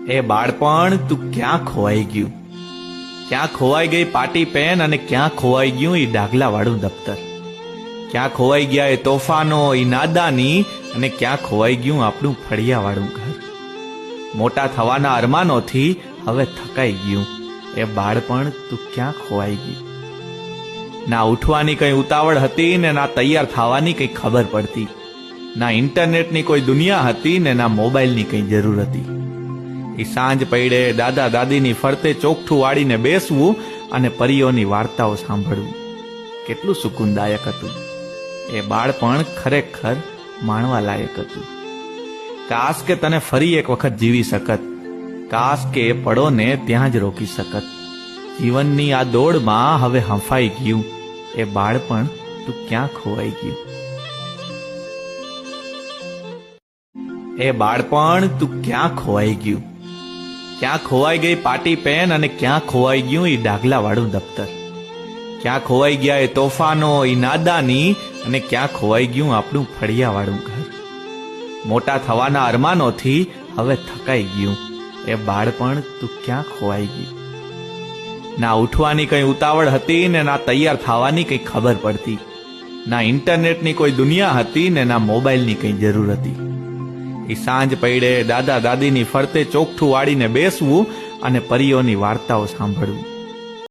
એ બાળપણ તું ક્યાં ખોવાઈ ગયું? ક્યાં ખોવાઈ ગઈ પાટી પેન અને ક્યાં ખોવાઈ ગયું એ ડાગલા વાળું દફતર? ક્યાં ખોવાઈ ગયા એ તોફાનો, એ નાદાની અને ક્યાં ખોવાઈ ગયું આપણું ફળિયા વાળું ઘર? મોટા થવાના અરમાનોથી હવે થકાઈ ગયું એ બાળપણ તું ક્યાં ખોવાઈ ગયું? ના ઉઠવાની કઈ ઉતાવળ હતી ને ના તૈયાર થવાની કઈ ખબર પડતી, ના ઇન્ટરનેટની કોઈ દુનિયા હતી ને ના મોબાઈલની કઈ જરૂર હતી. એ સાંજ પૈડે દાદા દાદીની ફરતે ચોકઠું વાળીને બેસવું અને પરીઓની વાર્તાઓ સાંભળવું કેટલું સુકૂનદાયક હતું. એ બાળપણ ખરેખર માણવા લાયક હતું. કાશ કે તને ફરી એક વખત જીવી શકત, કાશ કે એ પળોને ત્યાં જ રોકી શકત. જીવનની આ દોડમાં હવે હંફાઈ ગયું એ બાળપણ તું ક્યાં ખોવાઈ ગયું? એ બાળપણ તું ક્યાં ખોવાઈ ગયું? ક્યાં ખોવાઈ ગઈ પાટી પેન અને ક્યાં ખોવાઈ ગયું એ ડાગલા વાળું દફતર? ક્યાં ખોવાઈ ગયા એ તોફાનો, એ નાદાની અને ક્યાં ખોવાઈ ગયું આપણું ફળિયા વાળું ઘર? મોટા થવાના અરમાનોથી હવે થકાઈ ગયું એ બાળપણ તું ક્યાં ખોવાઈ ગયું? ના ઉઠવાની કઈ ઉતાવળ હતી ને ના તૈયાર થવાની કઈ ખબર પડતી, ના ઇન્ટરનેટની કોઈ દુનિયા હતી ને ના મોબાઈલની કઈ જરૂર હતી. એ સાંજ પૈડે દાદા દાદીની ફરતે ચોકઠું વાળીને બેસવું અને પરીઓની વાર્તાઓ સાંભળવું